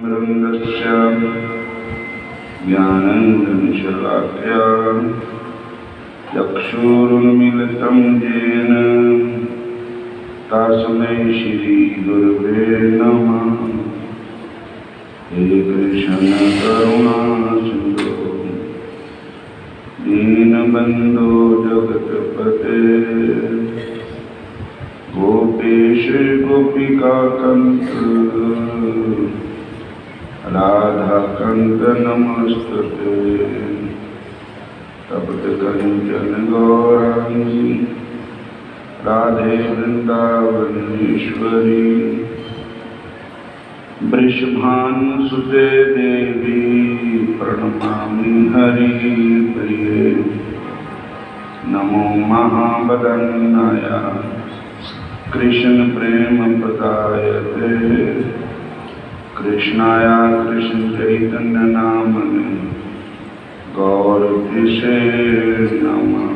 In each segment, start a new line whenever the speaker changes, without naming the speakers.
मृंगस्य ज्ञानञ्जनशलाकया चक्षुरुन्मीलितं येन तस्मै श्रीगुरवे नमः। हे कृष्ण करुणा सिन्धो दीनबन्धो जगत्पते गोपेश गोपिकाकन्त राधाकान्त नमस्तुते। तप्त कंचन गौरांगी राधे वृंदावनेश्वरी वृषभानुसुते देवी प्रणमामि हरिप्रिये। नमो महावदन्नाय कृष्ण प्रेम प्रदायते कृष्णाय कृष्ण चैतन्य नामने गौरतिसे नमः।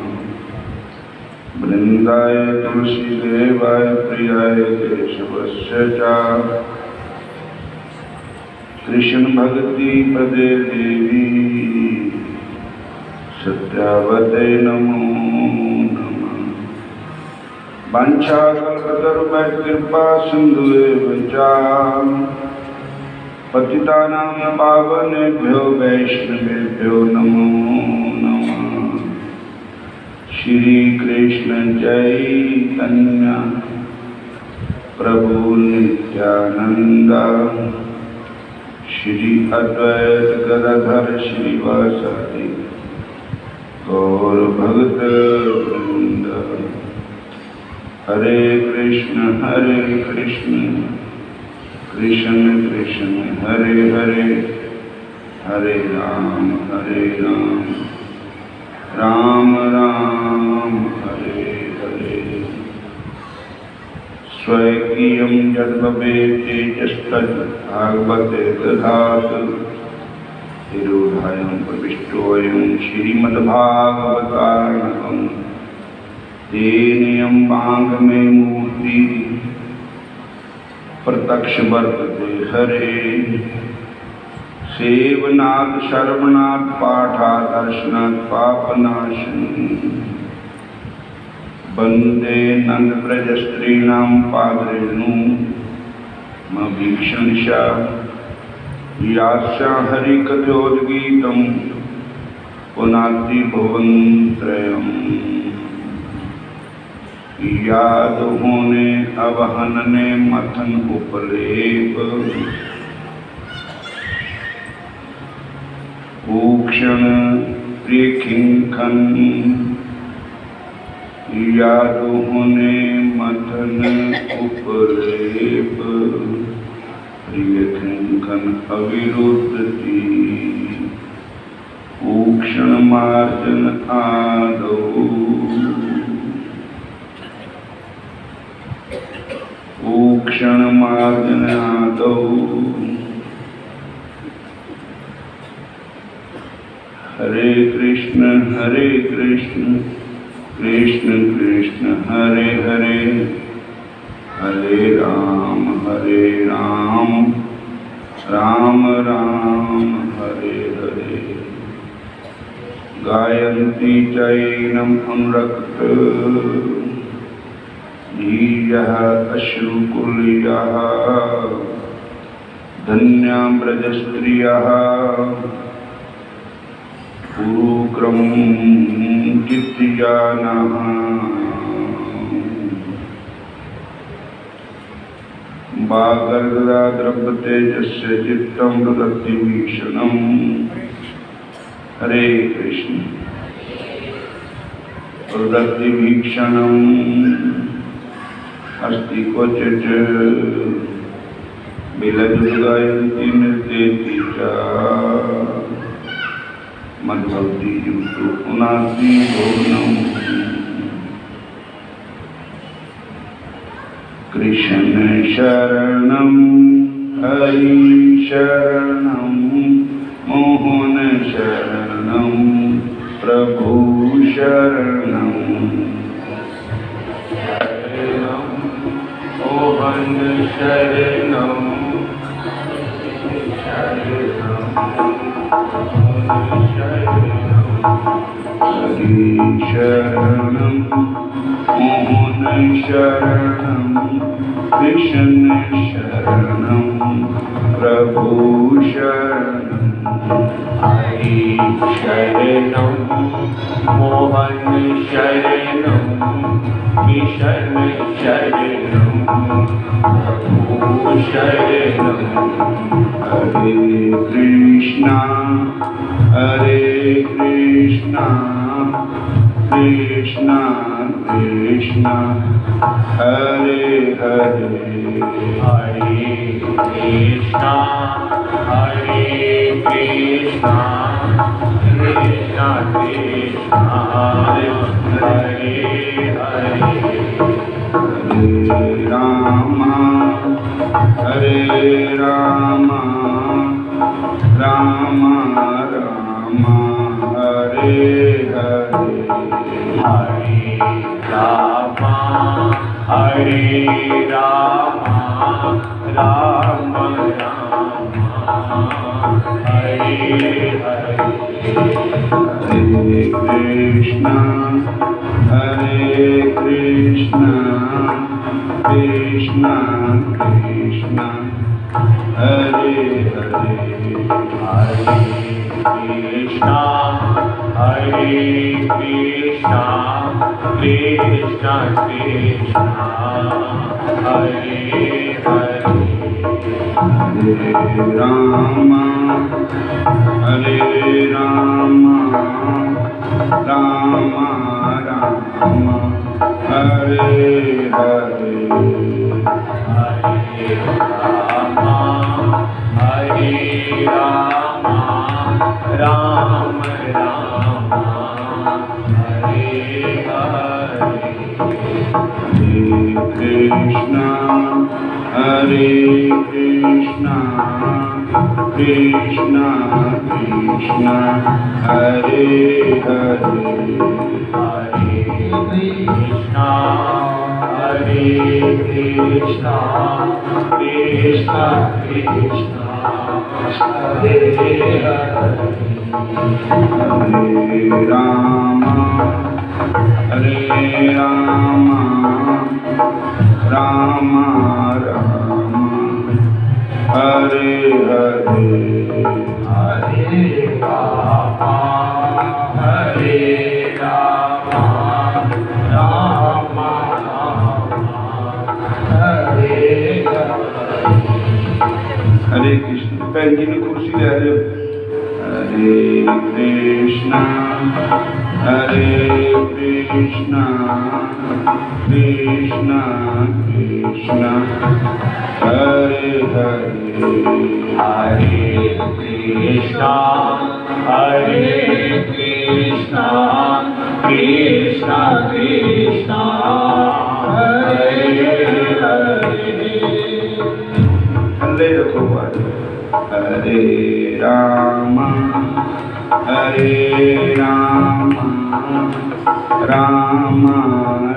वृंदाय तुलसीदेवाय प्रियाय केशवस्य च कृष्ण भक्ति पदे देवी सत्यावते नमो नमः। वाञ्छाकल्पतरुभ्यश्च कृपा सिन्धुभ्यश्च च पतितानां पावनेभ्यो वैष्णवेभ्यो नमो नमः। श्री कृष्ण चैतन्य प्रभु नित्यानंद श्री अद्वैत गदाधर श्रीवासादि गौर भक्त वृंद। हरे कृष्ण कृष्ण कृष्ण हरे हरे हरे राम राम राम हरे हरे। स्वकीयं यद्भवेत् तेजस्तद्भागवते दधातु। तिरुधायं प्रविष्टोऽयं श्रीमद्भागवतार्णवम्। तेनेयं वाङ्मये मूर्ति प्रत्यक्ष वर्तते हरे। सेवनात् श्रवणात् पाठात् दर्शनात् पापनाशनम्। वन्दे नन्दव्रजस्त्रीणां पादरेणुमभीक्षणिषा यास्यां हरिकथोद्गीतं पुनाति भुवनत्रयम्। याद होने अवहनने मथन उपलेप भूक्षण प्रियखिंखन। याद होने मथन उपलेप प्रियखिंखन अविरुद्धति। भूक्षण मार्जन आदौ भूक्षण मार्जन आदौ। हरे कृष्ण कृष्ण कृष्ण हरे हरे हरे राम राम राम हरे हरे। गायन्ति चैनम् अनुरक्त धीयः अश्रुकुल्यः धन्यां व्रजस्त्रियः पुरुक्रमं कीर्तयानः। वागर्गदा द्रव्यतेजस्य चित्तं ददति भीषणम्। हरे कृष्ण ददति भीषणम् अस्ति क्वचित् बिलजुगायन्ति निर्देति च मद्भक्ति युक्तो पुनाति भुवनम्। कृष्ण शरणं हरि शरणं मोहन शरणं प्रभु शरणं। मोहन शरणं शरणं मोहन शरणं कृष्ण शरणं प्रभु शरणं
हरि शरणं मोहन शरणं कृष्ण शरणं प्रभु शरणं
हरे कृष्णा कृष्णा कृष्णा हरे हरे
हरे कृष्णा कृष्णा कृष्णा हरे हरे
हरे राम राम राम हरे हरे
हरे रामा राम राम हरे हरे
हरे कृष्णा कृष्णा कृष्णा हरे हरे
हरे कृष्णा कृष्णा कृष्णा कृष्णा हरे हरे
हरे राम राम राम हरे हरे
हरे रामा राम राम हरे हरे
हरे कृष्णा कृष्णा कृष्णा हरे हरे
हरे कृष्णा कृष्णा कृष्णा कृष्णा हरे हरे
हरे राम राम राम हरे हरे
हरे रामा राम हरे
हरे कृष्ण बहन जी की कुर्सी ले रहे हो हरे कृष्णा कृष्णा कृष्णा हरे हरे
हरे कृष्णा कृष्णा कृष्णा हरे हरे
हरे रखो बात हरे राम राम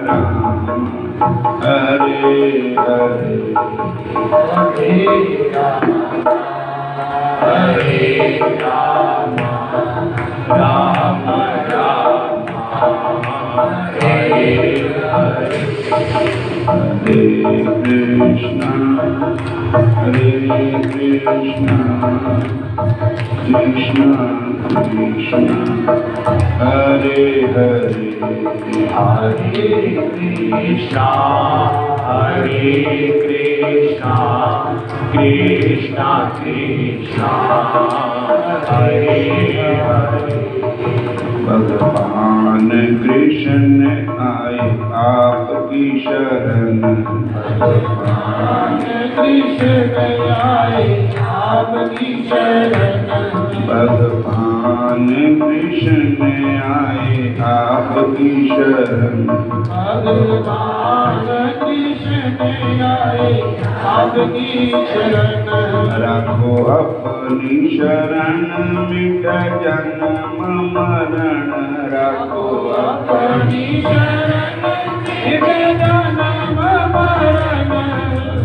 राम हरे हरे
हरे राम राम हरे हरे
हरे कृष्णा कृष्णा कृष्णा हरे हरे
हरे कृष्णा कृष्णा कृष्णा हरे हरे
भगवान कृष्ण आए आपकी शरण
भगवान कृष्ण आए आपकी शरण
भगवान कृष्ण आए आपकी शरण
भगवान कृष्ण आए आपकी शरण
रखो अपनी शरण मिट जन्म मरण रखो
अपनी शरण मिट जन्म मरण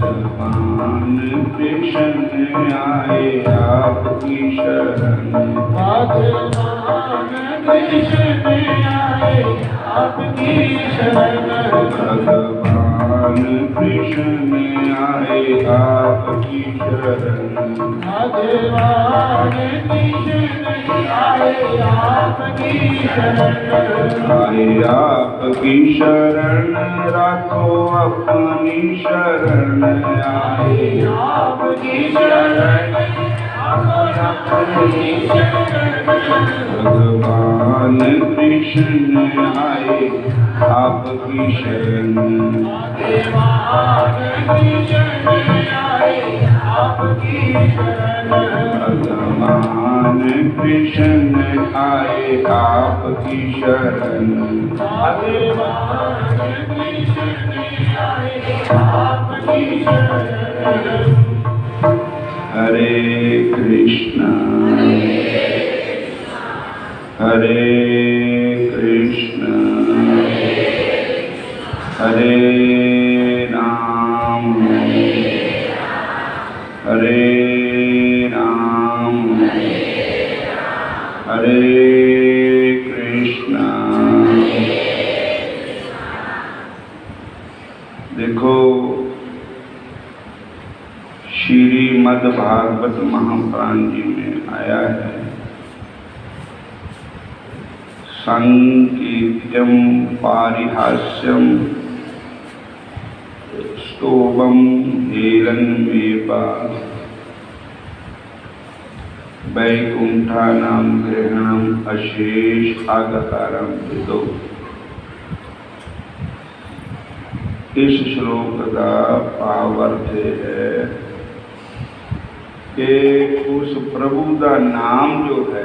भगवान कृष्ण आए आपकी शरण।
भगवान कृष्ण आए आपकी शरण।
भगवान कृष्ण आए आपकी शरण।
भगवान कृष्ण आए आपकी शरण।
आए आपकी शरण राखो अपनी शरण। आए
आपकी शरण अपनी शरण।
भगवान कृष्ण आए आपकी शरण।
भगवान कृष्ण आए आपकी शरण।
भगवान कृष्ण आए आपकी शरण।
भगवान कृष्ण आए आपकी शरण।
हरे कृष्ण हरे कृष्ण हरे राम हरे राम हरे कृष्ण। देखो श्रीमद् भागवत महापुराण जी में आया है, संकीर्त्यम पारिहास्यम स्तोभम हेलन्मेपा वैकुंठानां ग्रहणम अशेष आगतारम विदो। इस श्लोक का भावार्थ है कि उस प्रभु का नाम जो है,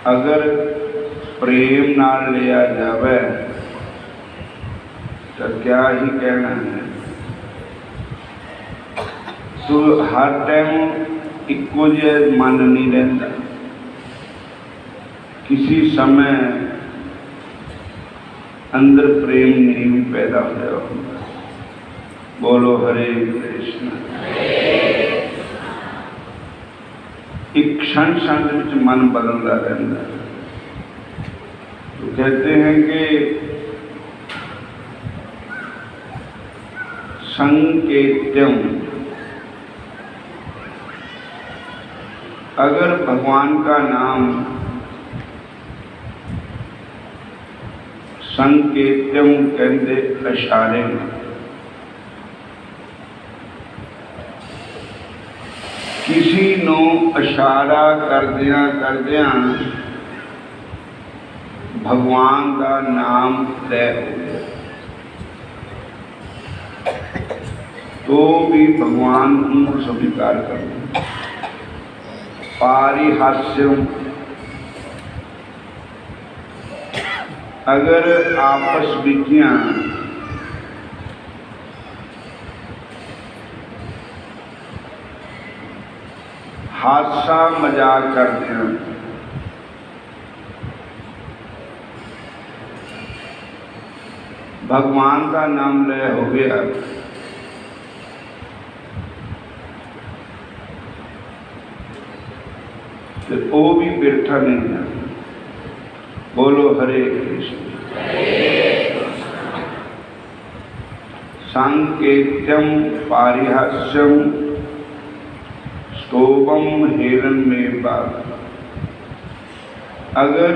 अगर प्रेम नाल लिया जावे तो क्या ही कहना है। तो हर टाइम इक्को जिहा मन नहीं रहता, किसी समय अंदर प्रेम नहीं भी पैदा होता। बोलो हरे कृष्ण। एक क्षण क्षण में मन बदलता रहता है। तो कहते हैं कि संकेत्यम, अगर भगवान का नाम संकेत्यम कहते इशारे में, किसी नो इशारा करदिया भगवान का नाम तय हो गया, तो भी भगवान उनको स्वीकार कर दे। पारिहास्यम, अगर आपस विज्ञा हादसा मजाक करते हैं, भगवान का नाम ले हो गया, तो वो भी बिरथा नहीं है। बोलो हरे कृष्ण। सांकेत्यम पारिहास्यम स्तोभम हेलन में बात, अगर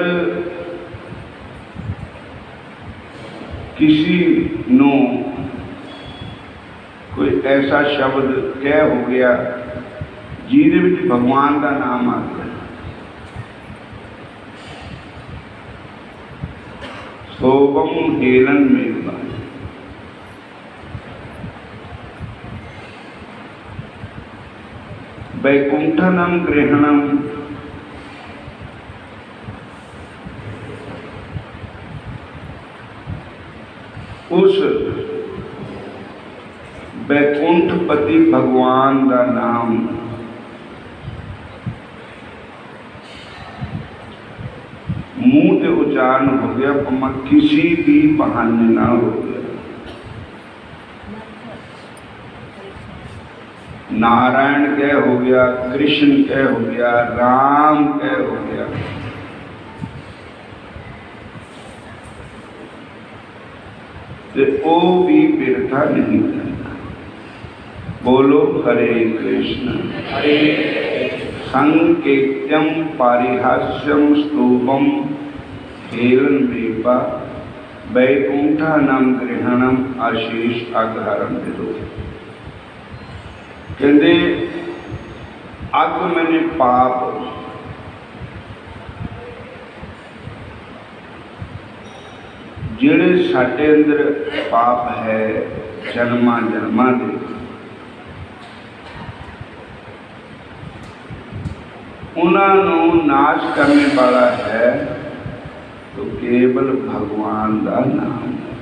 किसी नो कोई ऐसा शब्द कह हो गया जिहदे विच भगवान का नाम आ गया, स्तोभम हेलन में बात, वैकुंठनम ग्रहणम, उस वैकुंठपति भगवान का नाम मुंह से उच्चारण हो गया, पर किसी भी बहाने ना हो गया। नारायण कह हो गया, कृष्ण कह हो गया, राम कह हो गया। तो वो भी बिरथा नहीं करना। बोलो हरे कृष्ण।
हरे
संकेत्यम पारिहास्यम स्तूपम हेलन मेपा वैकुंठा नाम ग्रहणम आशीष आधारम विदो। कहते अग मैंने पाप ਜਿਹੜੇ ਸਾਡੇ ਅੰਦਰ ਪਾਪ ਹੈ ਜਨਮਾਂ ਜਨਮਾਂ ਦੇ, ਉਹਨਾਂ ਨੂੰ ਨਾਸ਼ ਕਰਨ ਵਾਲਾ ਹੈ तो केवल भगवान का नाम है।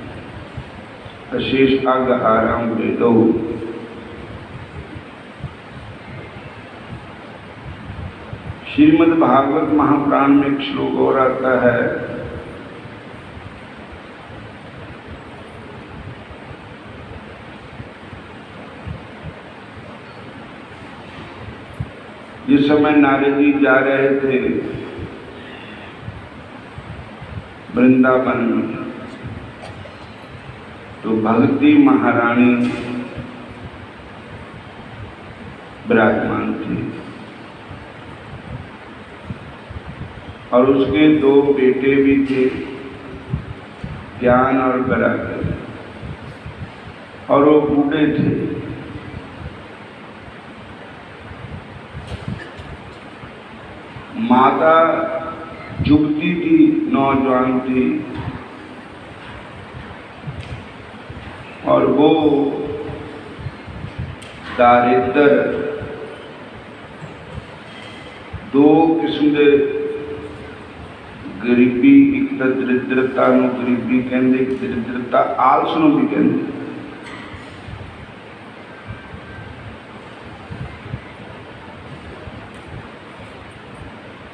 अशेष अगहारम वेदो। श्रीमद् भागवत महापुराण में एक श्लोक और आता है, जिस समय नारद जी जा रहे थे वृंदावन में, तो भक्ति महारानी विराजमान थी और उसके दो बेटे भी थे, ज्ञान और वैराग्य, और वो बूढ़े थे। माता युवती थी, नौजवान थी, और वो दारिद्र दो किस्म के गरीबी, एक तो दरिद्रता नूं गरीबी कहंदे, दरिद्रता आलस नूं भी कहंदे।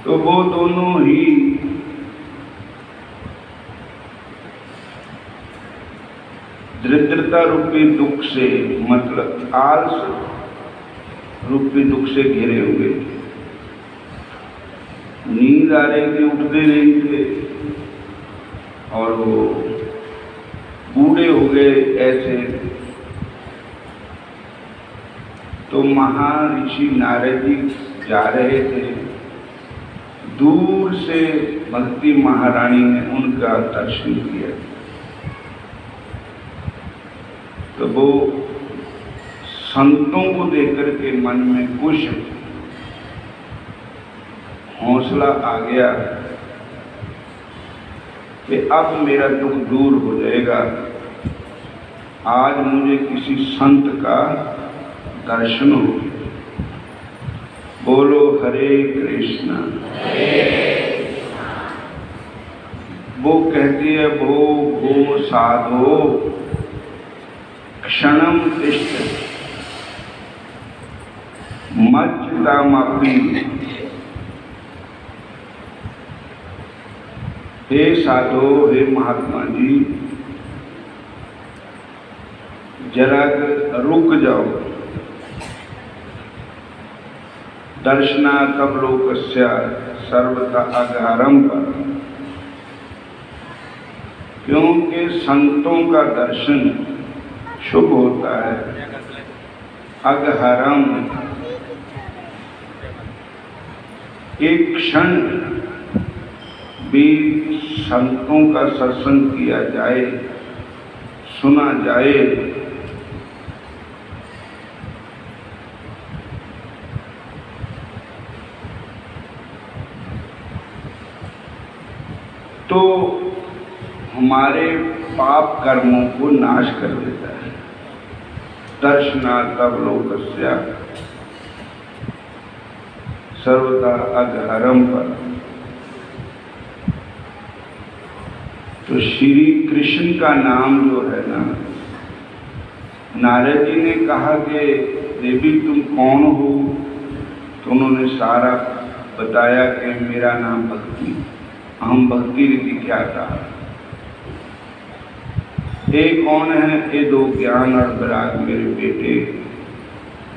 तो वो दोनों ही दरिद्रता रूपी दुख से, मतलब आलस रूपी दुख से घिरे हुए थे। नींद आ रही थी, उठते नहीं थे, और वो बूढ़े हो गए ऐसे। तो महर्षि नारद जी जा रहे थे, दूर से भक्ति महारानी ने उनका दर्शन किया। तो वो संतों को देखकर के मन में कुछ हौसला आ गया कि अब मेरा दुख दूर हो जाएगा, आज मुझे किसी संत का दर्शन हो। बोलो हरे कृष्ण। वो कहती है, भो भो साधो क्षणम तिष्ठ मच्युतामपि। हे साधो, हे महात्मा जी, जरा रुक जाओ। दर्शनातवलोकस्य सर्वथा अघारम पर, क्योंकि संतों का दर्शन शुभ होता है। अघहरम, एक क्षण भी संतों का सत्संग किया जाए, सुना जाए, तो हमारे पाप कर्मों को नाश कर देता है। दर्शनातवलोकस्य सर्वथा अघहरम पर। तो श्री कृष्ण का नाम जो है ना, नारद जी ने कहा कि देवी तुम कौन हो? तो उन्होंने सारा बताया कि मेरा नाम भक्ति, हम भक्ति रीति क्या था। ये कौन है? ये दो ज्ञान और वैराग मेरे बेटे,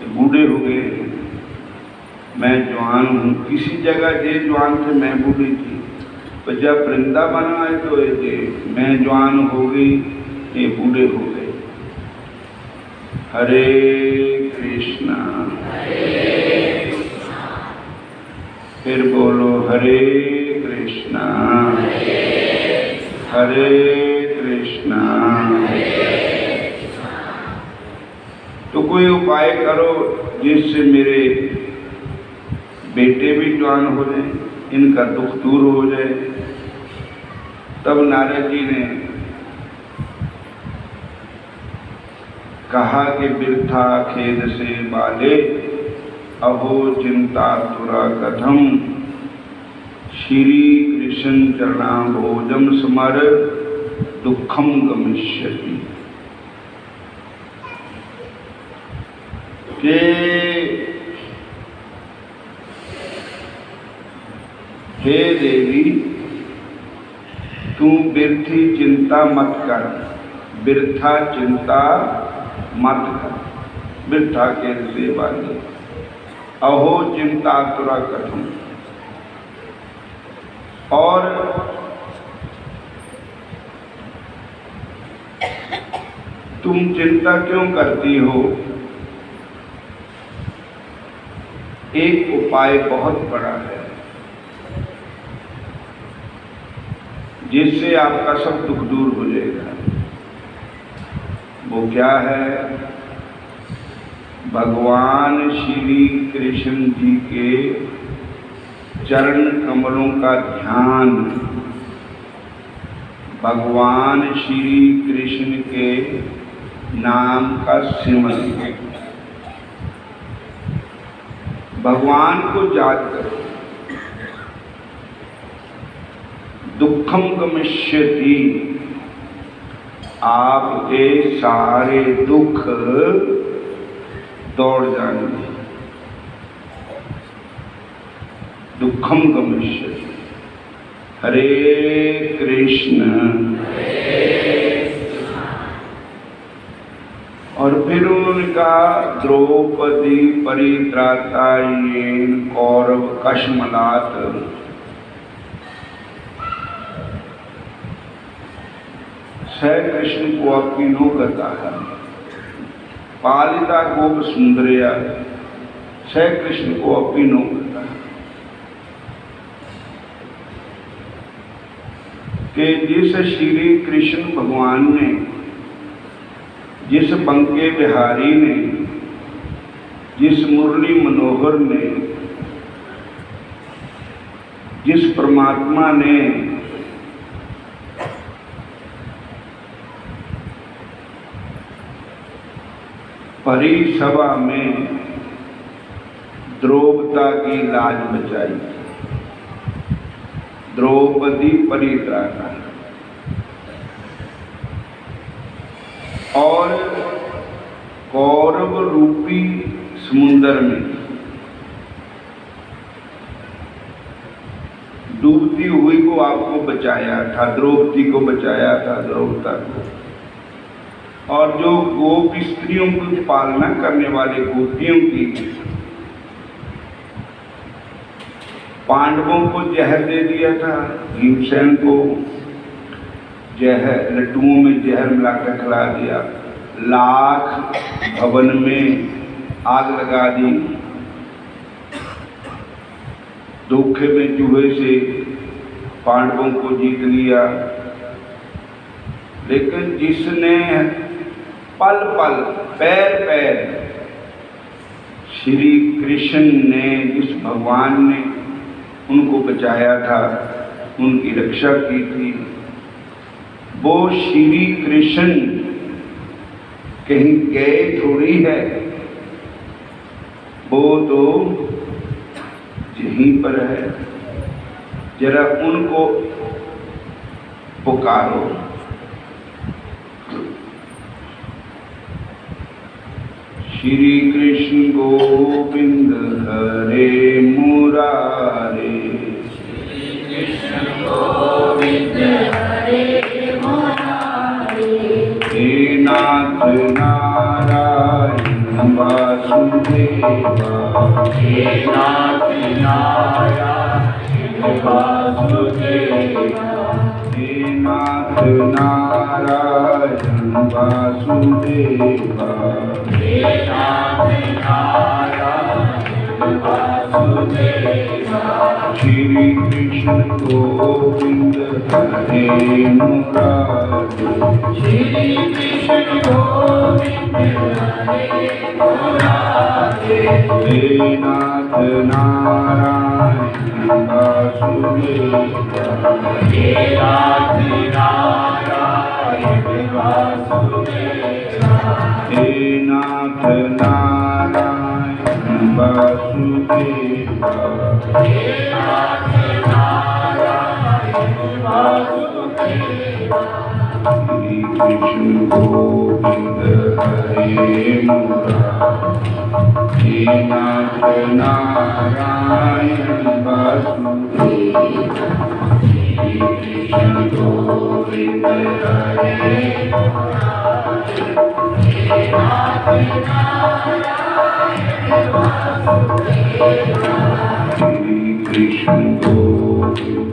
बूढ़े हो गए, मैं जवान हूँ। किसी जगह ये जवान थे, मैं बूढ़ी थी। तो जब वृंदावन आए तो ये मैं जवान हो गई, ये बूढ़े हो गए। हरे कृष्णा, फिर बोलो हरे कृष्णा, हरे कृष्णा। तो कोई उपाय करो जिससे मेरे बेटे भी जवान हो जाए, इनका दुख दूर हो जाए। तब नारद जी ने कहा कि वृथा खेद से बाले, अहो चिंता तुरा कथम, श्री कृष्ण चरणाम्भोजम स्मर दुखम गमिष्यति। के हे देवी, तू व्यर्थी चिंता मत कर, वृथा चिंता मत कर, वृथा के से वाले, अहो चिंता तुरा कथम। और तुम चिंता क्यों करती हो? एक उपाय बहुत बड़ा है जिससे आपका सब दुख दूर हो जाएगा। वो क्या है? भगवान श्री कृष्ण जी के चरण कमलों का ध्यान, भगवान श्री कृष्ण के नाम का सिमरन, भगवान को याद करो। दुखम गमिष्यति, आपके सारे दुख दौड़ जाएंगे। दुखम गमिष्यति। हरे कृष्ण। और फिर उन्होंने कहा, द्रौपदी परित्राता येन कौरव कश्मलात, सह कृष्ण को अपनी नो करता है, पालिता गोप सुंदरिया, सह कृष्ण को अपनी नो करता है। कि जिस श्री कृष्ण भगवान ने, जिस बंके बिहारी ने, जिस मुरली मनोहर ने, जिस परमात्मा ने परी सभा में द्रौपदी की लाज बचाई, द्रौपदी परित्राता, और कौरव रूपी समुद्र में डूबती हुई को आपको बचाया था, द्रौपदी को बचाया था, द्रौपदी को। और जो गोप स्त्रियों की पालना करने वाले गोपियों की, पांडवों को जहर दे दिया था, भीमसेन को जहर, लड्डुओं में जहर मिलाकर खिला दिया, लाख भवन में आग लगा दी, धोखे में जुए से पांडवों को जीत लिया। लेकिन जिसने पल पल, पैर पैर, श्री कृष्ण ने, जिस भगवान ने उनको बचाया था, उनकी रक्षा की थी, वो श्री कृष्ण कहीं गए थोड़ी है, वो तो यहीं पर है। जरा उनको पुकारो। श्री कृष्ण गोविंद हरे मुरारे,
श्री कृष्ण गोविंद हरे मुरारे,
हे नाथ नारायण वासुदेव, वासुदेवा
हे नाथ नारायण वासुदेवा
हे नाथ नारायण वासुदेवा
हे नाथ नारायण वासुदेवा
श्री कृष्ण गोविंद हरे मुरारी
श्री कृष्ण गोविंद हरे मुरारी
हे नाथ नारायण वासुदेवा
हे नाथ नारायण वासुदेवा
हे नाथ नारायण वासुदेवा
हे नाथ नारायण वासुदेवा
श्री कृष्ण गोविंद हरे मुरारी हे नाथ नारायण वासुदेवा श्री कृष्ण गोविंद हरे मुरारी
हे नाथ नारायण वासुदेवा
श्री कृष्ण गोविंद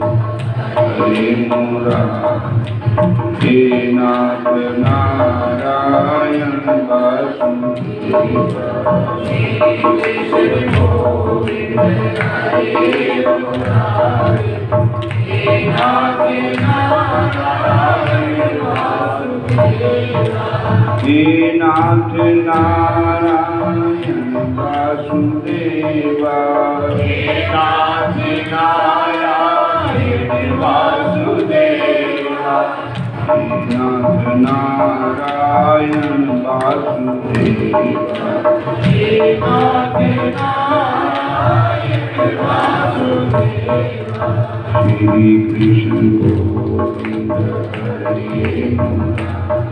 हरे मुरारी हे नाथ नारायण वासुदेवा
कृष्ण गोविंद हरे मुरारी हे नाथ नारायण वासुदेवा
हे नाथ नारायण वासुदेवा
हे नाथ नारायण वासुदेवा
हे नाथ नारायण वासुदेवा
हे नाथ नारायण वासुदेवा
श्री कृष्ण गोविंद हरे मुरारी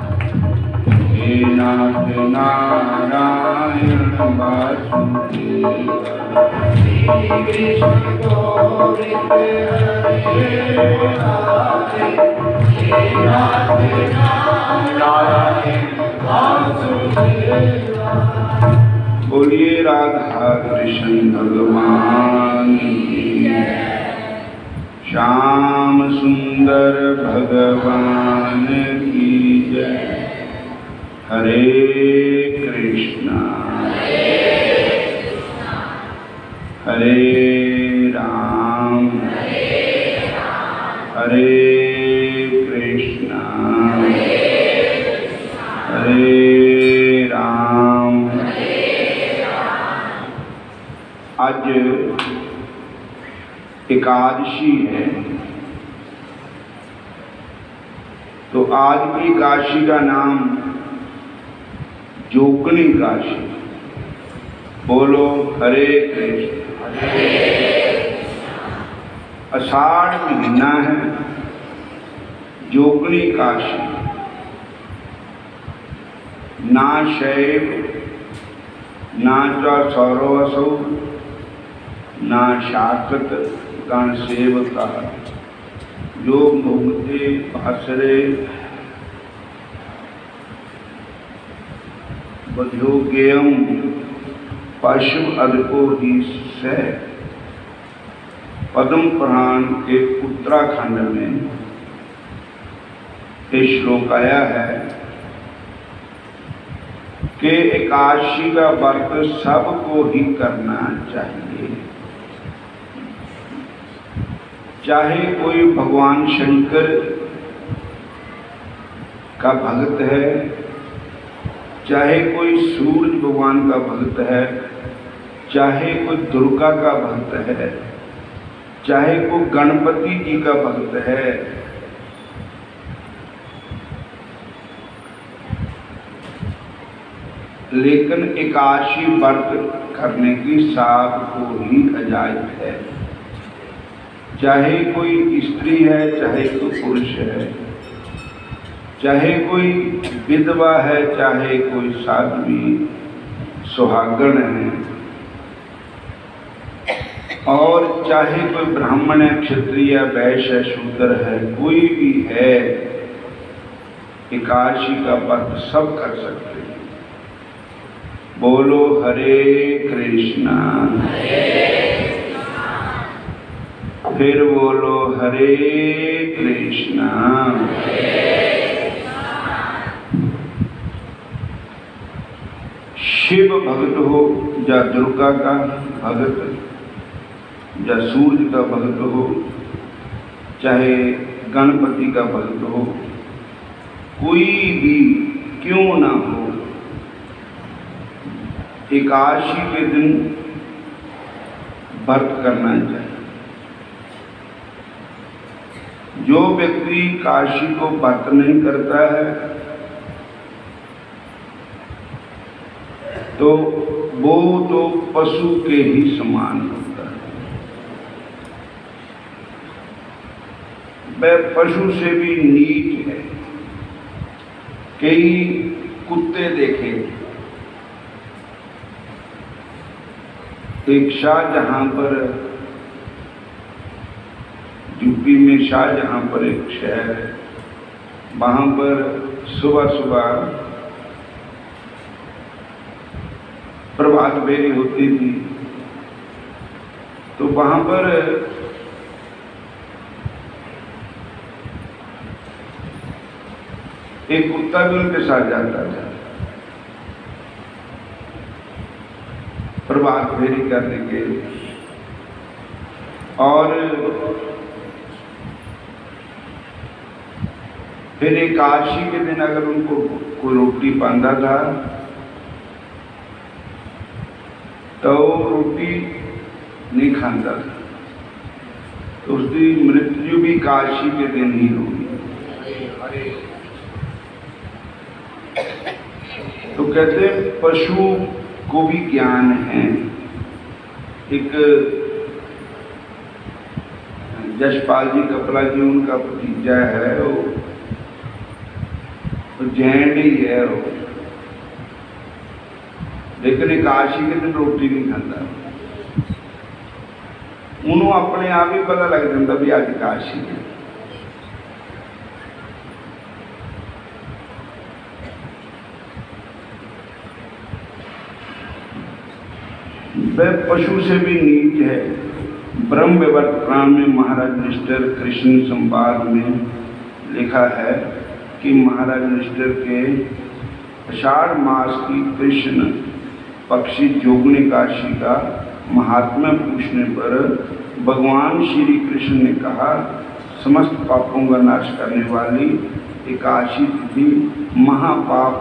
हे नाथ नारायण वासुदेवा
श्री कृष्ण गोविंद हरे मुरारी हे नाथ नारायण वासुदेवा
बोलिए राधा कृष्ण भगवान की श्याम सुंदर भगवान की जय। हरे कृष्णा हरे राम हरे कृष्णा हरे राम। आज एकादशी है, तो आज की काशी का नाम जोगनी काशी। बोलो हरे कृष्ण। आषाढ़ महीना है, जोगनी काशी। ना शैव ना सौरवसौ ना शाकत गण सेवका जो मुक्ति आश्रय बध्योग्यम पशु अदको ही से। पद्म पुराण के उत्तराखंड में ये श्लोक आया है कि एकादशी का व्रत सबको ही करना चाहिए, चाहे कोई भगवान शंकर का भक्त है, चाहे कोई सूर्य भगवान का भक्त है, चाहे कोई दुर्गा का भक्त है, चाहे कोई गणपति जी का भक्त है। लेकिन एकादशी व्रत करने की सबको ही इजाजत है, चाहे कोई स्त्री है, चाहे कोई पुरुष है, चाहे कोई विधवा है, चाहे कोई साध्वी सुहागण है, और चाहे कोई ब्राह्मण है, क्षत्रिय, वैश्य, शूद्र है, कोई भी है, एकादशी का व्रत सब कर सकते हैं। बोलो हरे कृष्णा, फिर बोलो हरे कृष्णा। शिव भक्त हो या दुर्गा का भक्त या सूर्य का भक्त हो, चाहे गणपति का भक्त हो, कोई भी क्यों ना हो, एकादशी के दिन व्रत करना चाहिए। जो व्यक्ति काशी को व्रत नहीं करता है तो वो तो पशु के ही समान होता है। वह पशु से भी नीच है। कई कुत्ते देखे, एक शाहजहां पर, यूपी में शाहजहां पर एक शहर है, वहां पर सुबह सुबह प्रभात फेरी होती थी, तो वहां पर एक कुत्ता भी उनके साथ जाता था प्रभात फेरी करने के लिए। और फिर एकादशी के दिन अगर उनको कोई रोटी बांधा था तो रोटी नहीं खाता था, तो उसकी मृत्यु भी एकादशी के दिन ही होगी। तो कहते हैं पशु को भी ज्ञान है। एक जसपाल जी कपला जी, उनका भतीजा है, वो जैन ही है वो, लेकिन एकादशी के दिन रोटी नहीं खाता। उन्होंने अपने आप ही पता लग जाता भी आज एकादशी है। वह पशु से भी नीच है। ब्रह्म विवर्त पुराण में महाराज युधिष्ठिर कृष्ण संवाद में लिखा है कि महाराज युधिष्ठिर के आषाढ़ मास की कृष्ण पक्षी जोगनी एकादशी का महात्म्य पूछने पर भगवान श्री कृष्ण ने कहा, समस्त पापों का नाश करने वाली एकादशी तिथि महापाप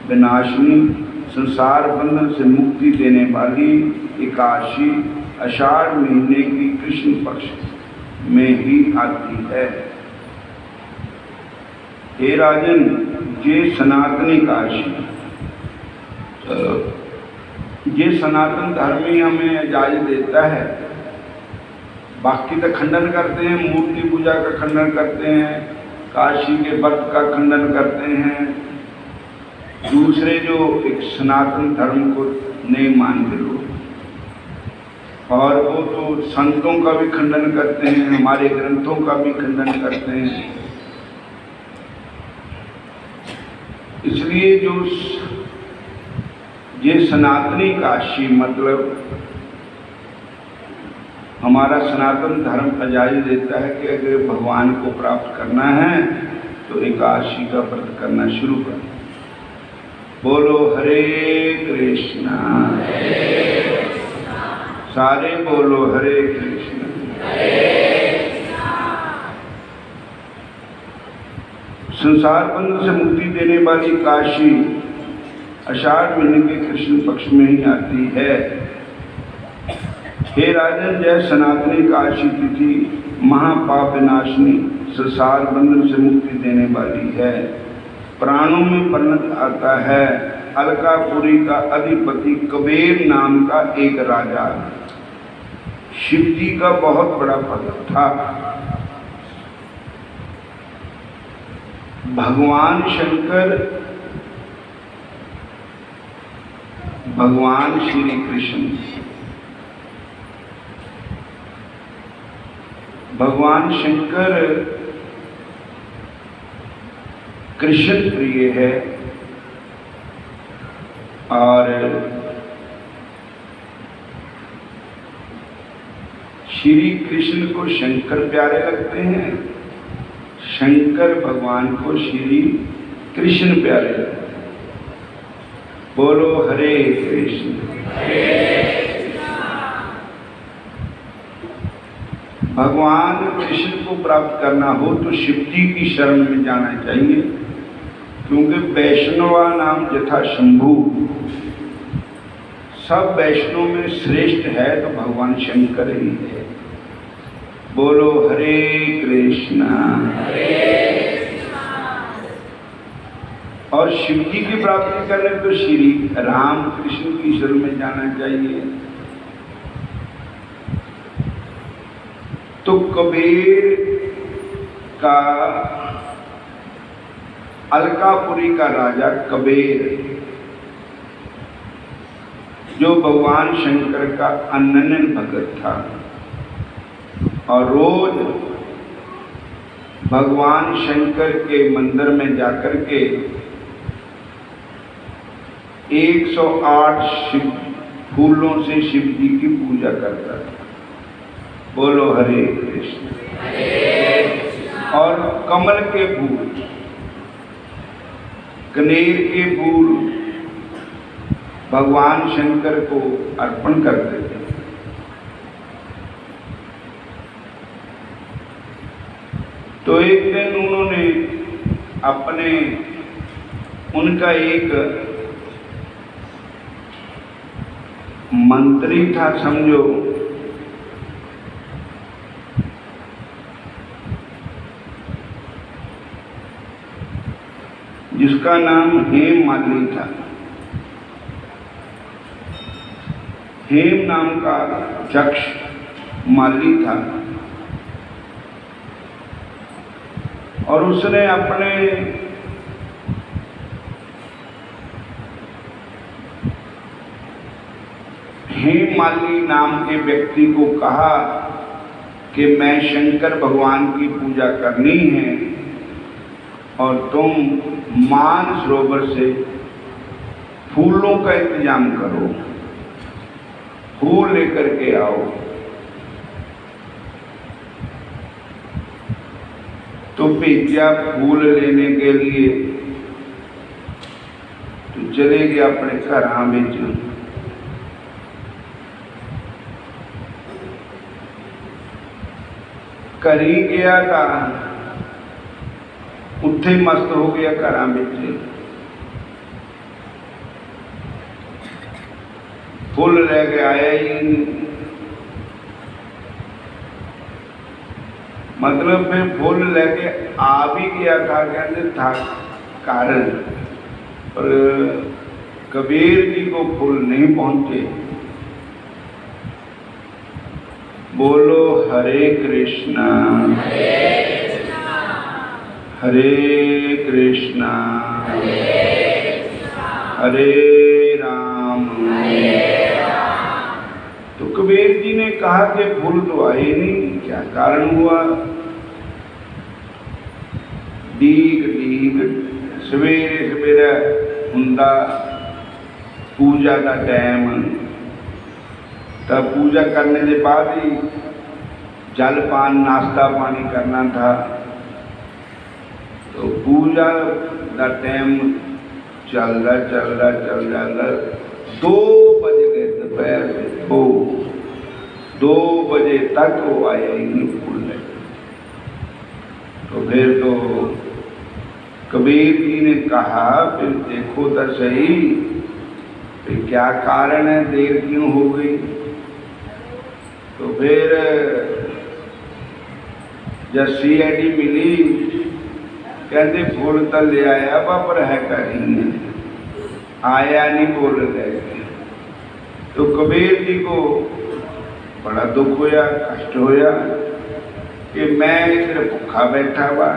विनाशिनी, संसार बंधन से मुक्ति देने वाली एकादशी आषाढ़ महीने की कृष्ण पक्ष में ही आती है। हे राजन, ये सनातनी एकादशी, ये सनातन धर्म ही हमें इजाजत देता है। बाकी तो खंडन करते हैं, मूर्ति पूजा का खंडन करते हैं, काशी के व्रत का खंडन करते हैं, दूसरे जो एक सनातन धर्म को नहीं मानते लोग, और वो तो संतों का भी खंडन करते हैं, हमारे ग्रंथों का भी खंडन करते हैं। इसलिए जो ये सनातनी काशी मतलब हमारा सनातन धर्म इजाजत देता है कि अगर भगवान को प्राप्त करना है तो एकादशी का व्रत करना शुरू करें। बोलो हरे कृष्णा, सारे बोलो हरे कृष्णा। संसार बंधन से मुक्ति देने वाली काशी आषाढ़ महीने के कृष्ण पक्ष में ही आती है। हे राजन, जय सनातनी काशी तिथि महापाप विनाशिनी, संसार बंधन से मुक्ति देने वाली है। प्राणों में परिणत आता है। अलकापुरी का अधिपति कबीर नाम का एक राजा, शिव जी का बहुत बड़ा भक्त था। भगवान शंकर, भगवान श्री कृष्ण, भगवान शंकर कृष्ण प्रिय है और श्री कृष्ण को शंकर प्यारे लगते हैं, शंकर भगवान को श्री कृष्ण प्यारे लगते हैं। बोलो हरे कृष्ण। भगवान कृष्ण को प्राप्त करना हो तो शिव जी की शरण में जाना चाहिए, क्योंकि वैष्णवा नाम यथा शंभु, सब वैष्णव में श्रेष्ठ है तो भगवान शंकर ही है। बोलो हरे कृष्णा। और शिव जी की प्राप्ति करने तो श्री राम कृष्ण की शरण में जाना चाहिए। तो कबीर का, अलकापुरी का राजा कबीर, जो भगवान शंकर का अनन्य भगत था और रोज भगवान शंकर के मंदिर में जाकर के 108 फूलों से शिव जी की पूजा करता था। बोलो हरे कृष्ण। और कमल के फूल, कनेर के फूल भगवान शंकर को अर्पण करते थे। तो एक दिन उन्होंने उनका एक मंत्री था, समझो, जिसका नाम हेम माली था। हेम नाम का यक्ष माली था और उसने अपने हेम माली नाम के व्यक्ति को कहा कि मैं शंकर भगवान की पूजा करनी है और तुम मानसरोवर से फूलों का इंतजाम करो, फूल लेकर के आओ। तो भेजा फूल लेने के लिए, तो चले गया अपने घर। हाँ बेचो, करी गया था, उत्थे मस्त हो गया घर बेचे। फूल लेके आया ही नहीं, मतलब फिर फूल लेके आ भी गया था, कहते था कारण, पर कबीर जी को फूल नहीं पहुंचे। बोलो हरे कृष्णा हरे कृष्णा हरे राम। तो कबीर जी ने कहा कि फूल तो आए नहीं, क्या कारण हुआ? डीग डीग सवेरे सवेरे हुंदा पूजा का टाइम, तब पूजा करने के बाद ही जल पान नाश्ता पानी करना था। तो पूजा का टाइम चल रहा 2 बज गए दोपहर में। 2 बजे तक वो आया ही नहीं फूल ले। तो फिर तो कबीर जी ने कहा, फिर देखो तो सही, फिर क्या कारण है, देर क्यों हो गई? तो फिर जब सीआईडी मिली, कहते फूल तो ले आया पर है कहीं आया नहीं, बोल रहे। तो कबीर जी को बड़ा दुख होया, कष्ट होया कि मैं इधर भूखा बैठा हुआ,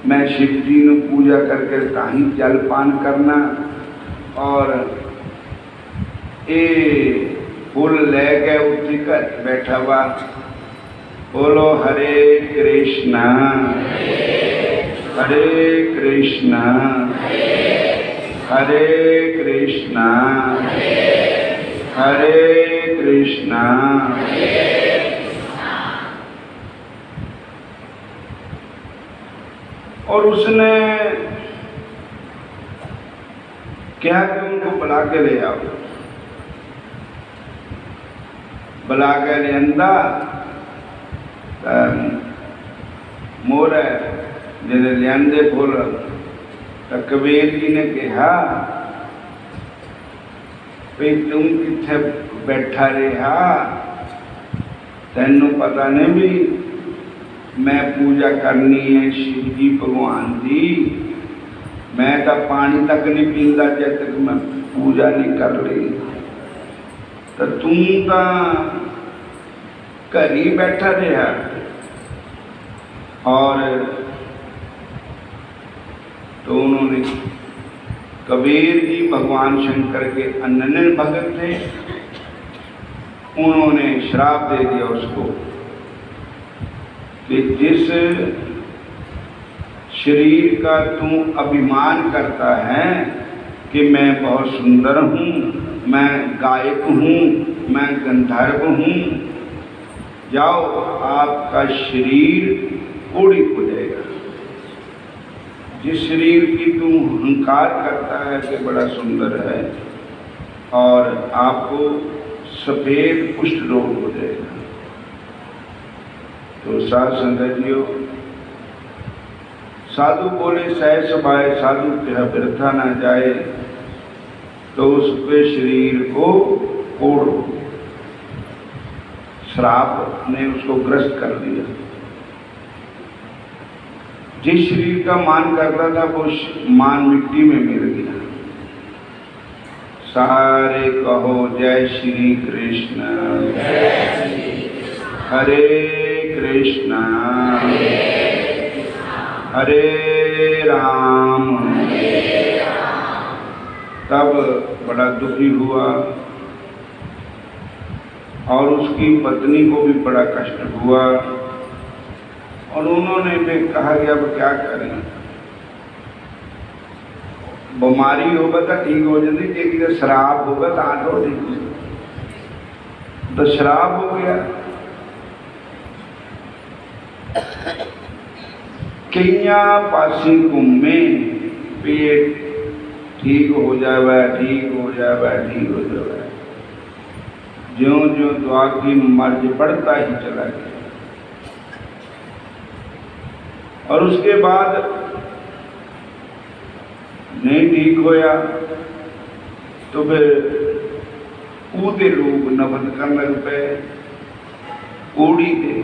मैं शिव जी ने पूजा करके कहीं जल पान करना और ये फूल ले गए उठी कर बैठा हुआ। बोलो हरे कृष्णा हरे कृष्णा हरे कृष्णा हरे कृष्णा और उसने क्या कि उनको बुला के ले आओ। बुला के ले अंदा मोर जिन्हें लियांदे बोल तो कबीर जी ने कहा भाई तुम किथे बैठा रहा, तेनू पता नहीं भी मैं पूजा करनी है शिव जी भगवान की, मैं तो पानी तक नहीं पींदा जब तक मैं पूजा नहीं कर ली, तो तुम तो घर ही बैठा रहा। और तो उन्होंने कबीर जी भगवान शंकर के अनन्य भगत थे, उन्होंने श्राप दे दिया उसको कि जिस शरीर का तू अभिमान करता है कि मैं बहुत सुंदर हूँ, मैं गायक हूँ, मैं गंधर्व हूँ, जाओ आपका शरीर कोड़ी हो जाएगा। जिस शरीर की तू अहंकार करता है कि बड़ा सुंदर है और आपको सफेद कुष्ठ रोग हो जाएगा। तो साध संगत जियो, साधु बोले सह सभाए, साधु कहा व्यर्था ना जाए, तो उसके शरीर को कोड़ो। श्राप ने उसको ग्रस्त कर दिया। जिस शरीर का मान करता था वो मान मिट्टी में मिल गया। सारे कहो जय श्री कृष्ण हरे कृष्णा हरे राम। तब बड़ा दुखी हुआ और उसकी पत्नी को भी बड़ा कष्ट हुआ और उन्होंने भी कहा कि अब क्या करें, बीमारी होगा तो ठीक हो जाती, लेकिन शराब होगा तो आठो ठीक। तो शराब हो गया। कईया पासी घूमे, पेट ठीक हो जावे, ठीक हो जावे, ठीक हो जावे, ज्यों ज्यों दुआ की मर्ज बढ़ता ही चला गया। और उसके बाद नहीं ठीक होया तो फिर ऊते लोग नफरत करने लग पे, कोड़ी दे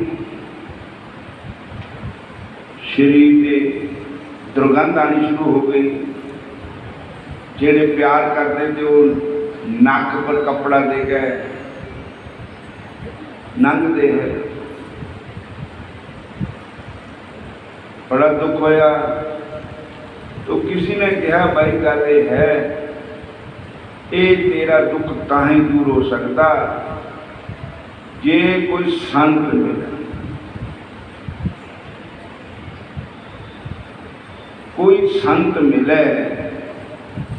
शरीर से दुर्गंध आनी शुरू हो गई। जेड़े प्यार करते थे वो नाक पर कपड़ा दे गए, नंग दे है। बड़ा दुख होया तो किसी ने कहा भाई गल है ये तेरा दुख ताही दूर हो सकता जे कोई संत मिले, कोई संत मिले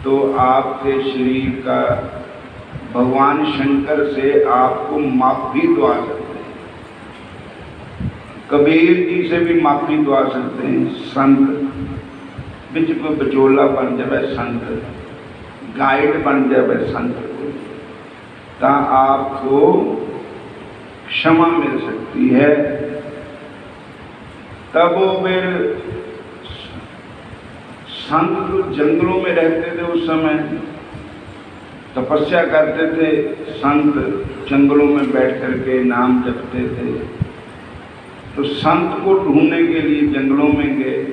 तो आपके शरीर का भगवान शंकर से आपको माफी दुआ सकते हैं, कबीर जी से भी माफी दुआ सकते हैं। संत बिच कोई बचोला बन जाए, संत गाइड बन जाए संत को, तो आपको क्षमा मिल सकती है। तब वो फिर संत जो जंगलों में रहते थे उस समय तपस्या करते थे, संत जंगलों में बैठ करके नाम जपते थे। तो संत को ढूंढने के लिए जंगलों में गए,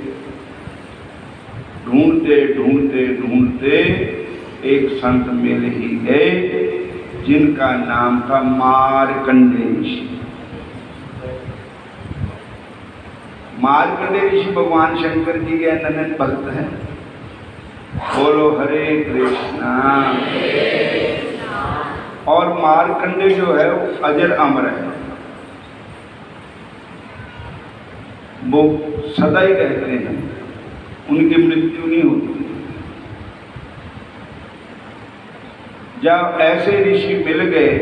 ढूंढते ढूंढते ढूंढते एक संत मिल ही गए जिनका नाम था मार्कंडेय ऋषि। मार्कंडेय ऋषि भगवान शंकर जी के अनन्य भक्त हैं। बोलो हरे कृष्णा। और मार्कंडेय जो है वो अजर अमर है, वो सदा ही रहते हैं, उनकी मृत्यु नहीं होती। जब ऐसे ऋषि मिल गए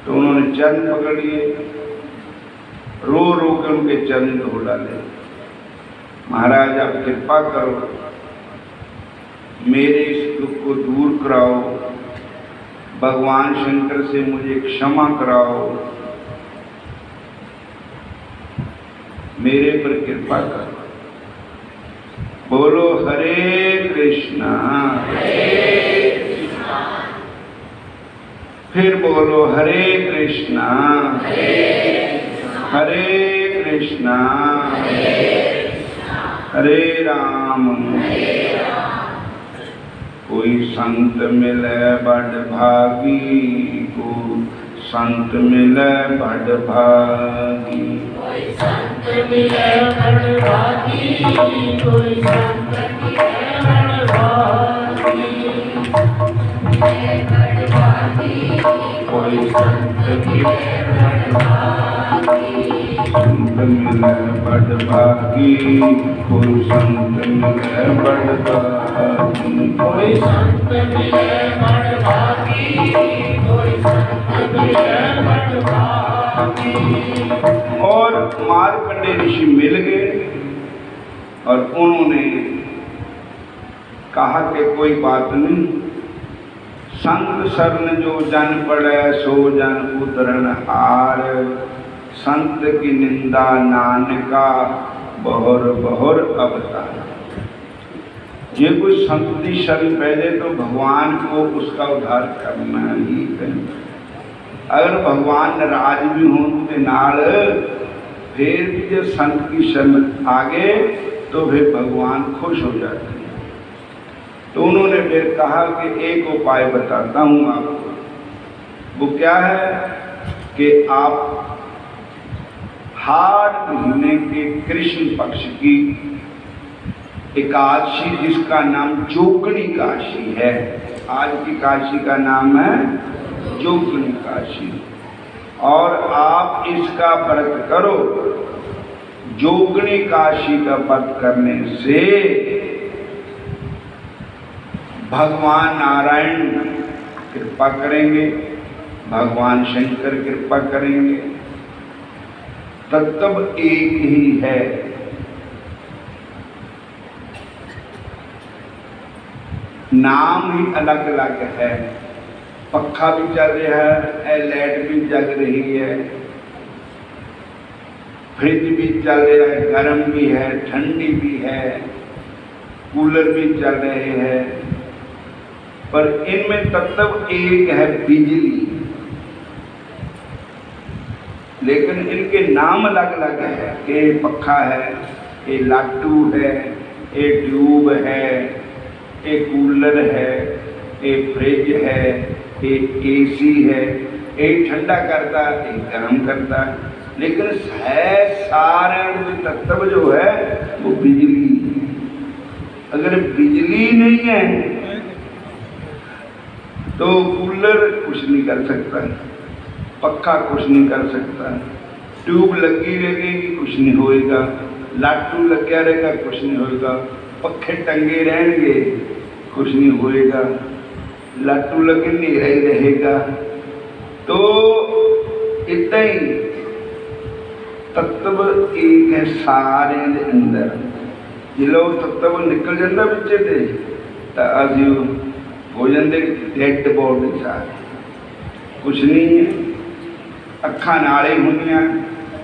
तो उन्होंने चरण पकड़ लिए, रो रो के उनके चरण धो डाले। महाराज आप कृपा करो, मेरे इस दुख को दूर कराओ, भगवान शंकर से मुझे क्षमा कराओ, मेरे पर कृपा करो। बोलो हरे कृष्णा, फिर बोलो हरे कृष्णा, हरे कृष्णा, हरे राम। कोई संत मिले बड़ भागी, को संत मिले बड़ भागी,
कोई संत मिले बड़ भागी, कोई संत मिले बड़ भागी, बड़ भागी, कोई संत मिले बड़ भागी,
संत मिले बड़ भागी, कोई संत मिले बड़ भागी,
कोई संत मिले बड़ भागी, कोई संत मिले बड़ भागी।
और मार्कंडेय ऋषि मिल गए और उन्होंने कहा कि कोई बात नहीं, संत शरण जो जन पड़े सो जन उतरन हार, संत की निंदा नानका बहुर बहुर अवतार। ये कोई संत की शरण पहले तो भगवान को उसका उद्धार करना ही है। अगर भगवान नाराज भी हों तो नाल, फिर भी जब संत की शरण आगे तो फिर भगवान खुश हो जाते हैं। तो उन्होंने फिर कहा कि एक उपाय बताता हूँ आपको। वो क्या है कि आप हाड़ महीने के कृष्ण पक्ष की एकादशी, जिसका नाम जोगनी काशी है, आज की काशी का नाम है जोगनी काशी, और आप इसका व्रत करो। जोगनी काशी का व्रत करने से भगवान नारायण कृपा करेंगे, भगवान शंकर कृपा करेंगे। तत्व एक ही है, नाम ही अलग अलग है। पक्खा भी चल रहा है, लाइट भी जग रही है, फ्रिज भी चल रहा है, गर्म भी है, ठंडी भी है, कूलर भी चल रहे हैं, पर इनमें तत्व एक है, बिजली। लेकिन इनके नाम अलग अलग है। ये पक्खा है, ये लाटू है, ये ट्यूब है, ये कूलर है, ये फ्रिज है, ये एसी है, ये ठंडा करता है, ये गर्म करता है। लेकिन है सारे तत्व जो है वो बिजली। अगर बिजली नहीं है तो कूलर कुछ नहीं कर सकता, पक्खा कुछ नहीं कर सकता, ट्यूब लगी रहेगी कुछ नहीं होएगा, लाटू लगा रहेगा कुछ नहीं होएगा, पक्खे टंगे रहेंगे कुछ नहीं होएगा, लाटू लगे नहीं रहेगा। तो इतना ही तत्व एक है सारे दे अंदर। जो तत्व निकल जाता बच्चे से तो अभी हो जाते डेड बॉडी सारे, कुछ नहीं है। अखा नाले होंगे,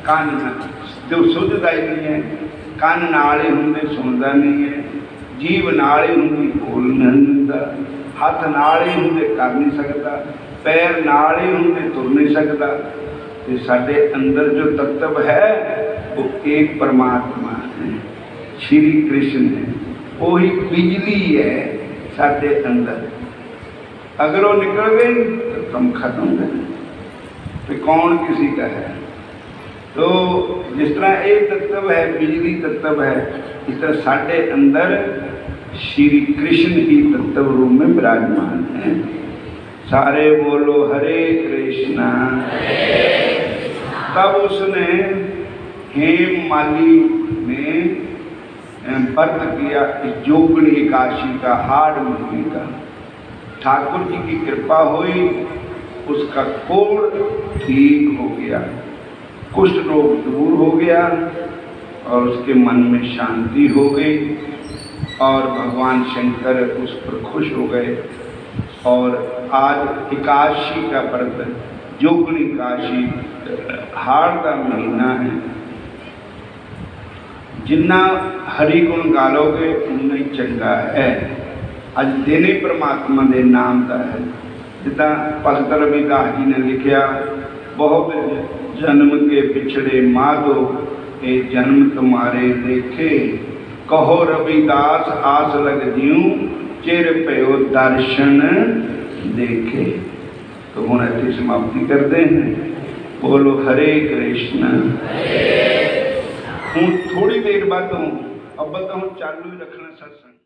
कान जो सुझदा ही नहीं है, कान नाले होंगे सुनता नहीं है, जीव नाले होंगी बोल नहीं दिंदा, हाथ नाले होंगे कर नहीं सकता, पैर नाले होंगे तुर नहीं सकता। तो साढ़े अंदर जो तत्व है वो एक परमात्मा है, श्री कृष्ण है, वही बिजली है साढ़े अंदर। अगर वो निकल गई तो कम खत्म है, तो कौन किसी का है। तो जिस तरह एक तत्व है, बिजली तत्व है, इस तरह साढ़े अंदर श्री कृष्ण ही तत्व रूप में विराजमान है। सारे बोलो हरे कृष्णा। तब उसने हेममाली में व्रत किया, जोगनी एकादशी का, हाड़ महीने का, ठाकुर जी की कृपा हुई, उसका कोढ़ ठीक हो गया, कुष्ठ रोग दूर हो गया और उसके मन में शांति हो गई और भगवान शंकर उस पर खुश हो गए। और आज एकादशी का व्रत, जोगणी एकादशी, हाड़ का महीना है। जिन्ना हरि गुण गालोगे उन्ना ही चंगा है। अज दिन ही परमात्मा के नाम का है। जिदा भगत रविदास जी ने लिखा, बहुत जन्म के पिछड़े माधो ये जन्म तुम्हारे देखे, कहो रविदास आस लग दियूं चिर पयो दर्शन देखे। तो हम इतनी समाप्ति करते हैं। बोलो हरे कृष्ण। हूँ थोड़ी देर बाद अब तो हम चालू ही रखना सत्संग।